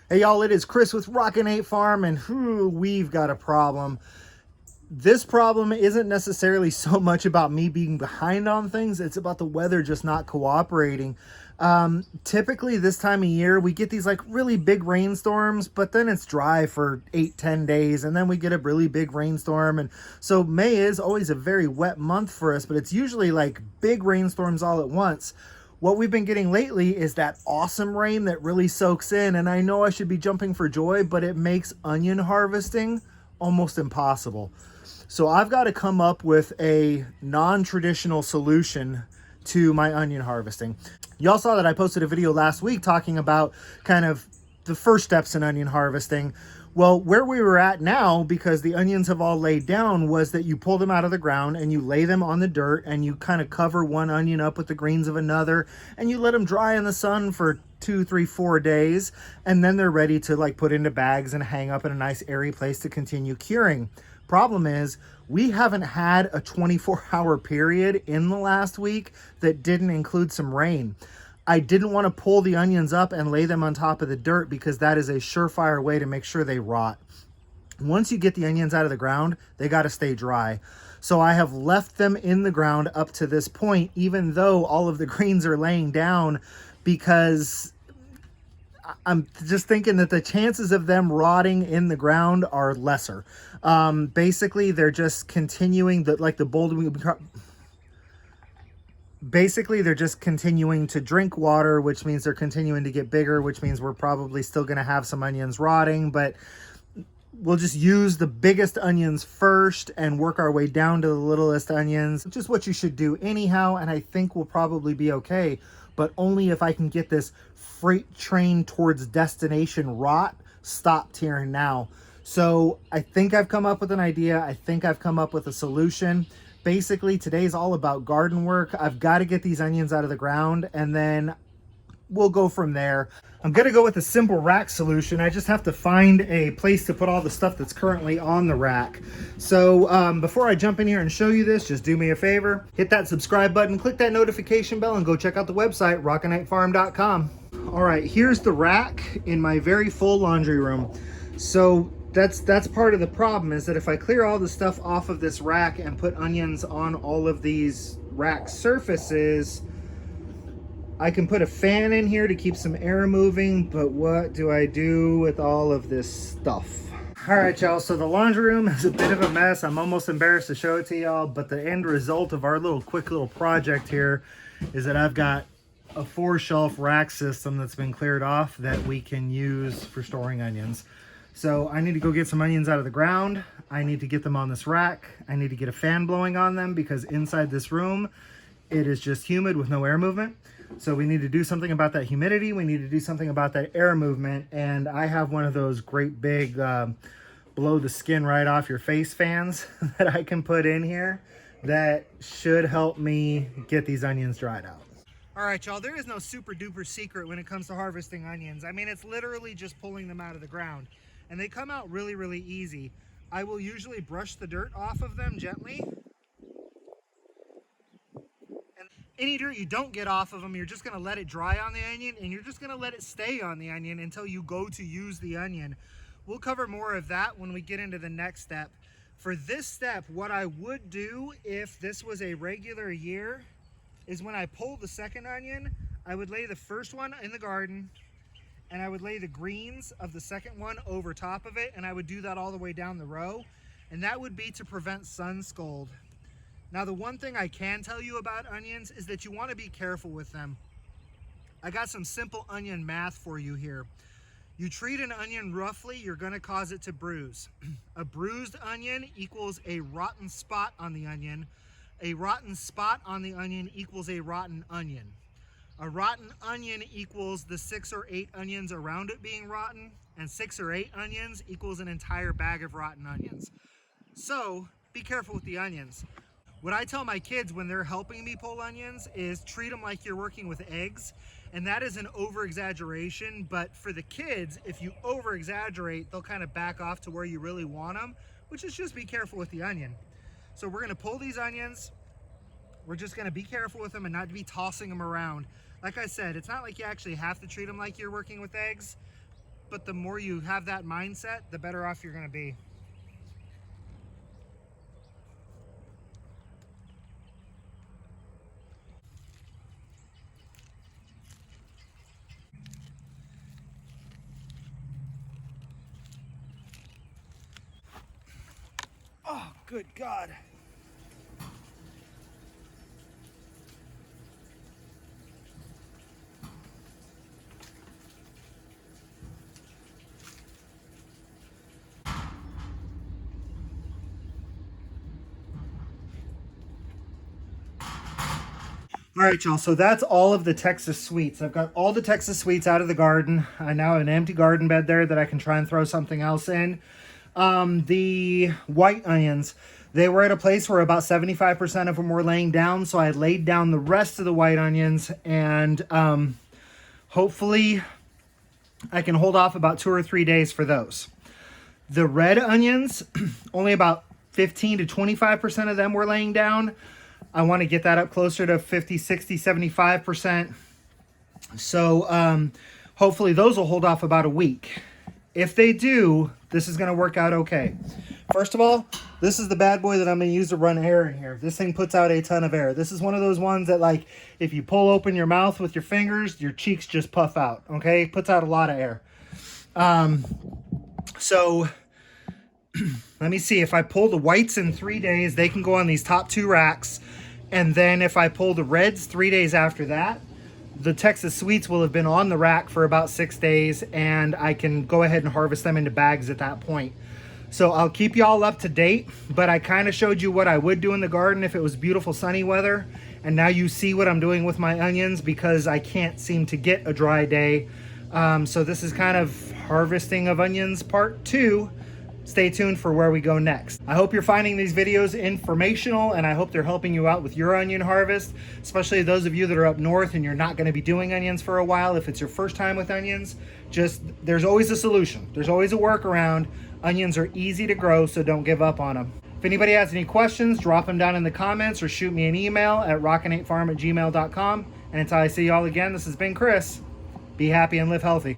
Hey y'all, it is Chris with Rockin Farm, and we've got a problem. This problem isn't necessarily so much about me being behind on things, it's about the weather just not cooperating. Typically this time of year we get these like really big rainstorms, but then it's dry for 8-10 days, and then we get a really big rainstorm. And so May is always a very wet month for us, but it's usually like big rainstorms all at once. What we've been getting lately is that awesome rain that really soaks in, and I know I should be jumping for joy, but it makes onion harvesting almost impossible. So I've got to come up with a non-traditional solution to my onion harvesting. Y'all saw that I posted a video last week talking about kind of the first steps in onion harvesting. Well, where we were at now, because the onions have all laid down, was that you pull them out of the ground and you lay them on the dirt and you kind of cover one onion up with the greens of another and you let them dry in the sun for 2, 3, 4 days, and then they're ready to like put into bags and hang up in a nice airy place to continue curing. Problem is, we haven't had a 24-hour period in the last week that didn't include some rain. I didn't want to pull the onions up and lay them on top of the dirt because that is a surefire way to make sure they rot. Once you get the onions out of the ground, they got to stay dry. So I have left them in the ground up to this point, even though all of the greens are laying down, because I'm just thinking that the chances of them rotting in the ground are lesser. Basically, they're just continuing basically they're just continuing to drink water, which means they're continuing to get bigger, which means we're probably still going to have some onions rotting, but we'll just use the biggest onions first and work our way down to the littlest onions, which is what you should do anyhow, and I think we'll probably be okay, but only if I can get this freight train towards destination rot stopped here and now. So I think I've come up with an idea. I think I've come up with a solution. Basically, today's all about garden work. I've got to get these onions out of the ground, and then we'll go from there. I'm going to go with a simple rack solution. I just have to find a place to put all the stuff that's currently on the rack. So before I jump in here and show you this, just do me a favor. Hit that subscribe button, click that notification bell, and go check out the website, rockinfarm.com. All right, here's the rack in my very full laundry room. So that's part of the problem, is that if I clear all the stuff off of this rack and put onions on all of these rack surfaces, I can put a fan in here to keep some air moving, but what do I do with all of this stuff? All right, y'all, so the laundry room is a bit of a mess. I'm almost embarrassed to show it to y'all, but the end result of our quick little project here is that I've got a 4-shelf rack system that's been cleared off that we can use for storing onions. So I need to go get some onions out of the ground. I need to get them on this rack. I need to get a fan blowing on them because inside this room, it is just humid with no air movement. So we need to do something about that humidity. We need to do something about that air movement. And I have one of those great big blow the skin right off your face fans that I can put in here that should help me get these onions dried out. All right, y'all, there is no super duper secret when it comes to harvesting onions. I mean, it's literally just pulling them out of the ground. And they come out really, really easy. I will usually brush the dirt off of them gently. And any dirt you don't get off of them, you're just gonna let it dry on the onion, and you're just gonna let it stay on the onion until you go to use the onion. We'll cover more of that when we get into the next step. For this step, what I would do if this was a regular year is when I pull the second onion, I would lay the first one in the garden, and I would lay the greens of the second one over top of it, and I would do that all the way down the row, and that would be to prevent sun scald. Now, the one thing I can tell you about onions is that you want to be careful with them. I got some simple onion math for you here. You treat an onion roughly, you're going to cause it to bruise. A bruised onion equals a rotten spot on the onion. A rotten spot on the onion equals a rotten onion. A rotten onion equals the 6 or 8 onions around it being rotten, and 6 or 8 onions equals an entire bag of rotten onions. So be careful with the onions. What I tell my kids when they're helping me pull onions is treat them like you're working with eggs, and that is an over-exaggeration, but for the kids, if you over-exaggerate, they'll kind of back off to where you really want them, which is just be careful with the onion. So we're gonna pull these onions. We're just gonna be careful with them and not be tossing them around. Like I said, it's not like you actually have to treat them like you're working with eggs, but the more you have that mindset, the better off you're gonna be. Oh, good God. All right, y'all, so that's all of the Texas sweets. I've got all the Texas sweets out of the garden. I now have an empty garden bed there that I can try and throw something else in. The white onions, they were at a place where about 75% of them were laying down, so I laid down the rest of the white onions, and hopefully I can hold off about 2 or 3 days for those. The red onions, only about 15 to 25% of them were laying down. I want to get that up closer to 50, 60, 75%. So hopefully those will hold off about a week. If they do, this is going to work out okay. First of all, this is the bad boy that I'm going to use to run air in here. This thing puts out a ton of air. This is one of those ones that, like, if you pull open your mouth with your fingers, your cheeks just puff out, okay? It puts out a lot of air. So let me see. If I pull the whites in 3 days, they can go on these top 2 racks. And then if I pull the reds 3 days after that, the Texas sweets will have been on the rack for about 6 days, and I can go ahead and harvest them into bags at that point. So I'll keep y'all up to date, but I kind of showed you what I would do in the garden if it was beautiful sunny weather. And now you see what I'm doing with my onions because I can't seem to get a dry day. So this is kind of harvesting of onions part 2. Stay tuned for where we go next. I hope you're finding these videos informational, and I hope they're helping you out with your onion harvest, especially those of you that are up north and you're not going to be doing onions for a while. If it's your first time with onions, there's always a solution. There's always a workaround. Onions are easy to grow, so don't give up on them. If anybody has any questions, drop them down in the comments or shoot me an email at rockin8farm@gmail.com. And until I see y'all again, this has been Chris. Be happy and live healthy.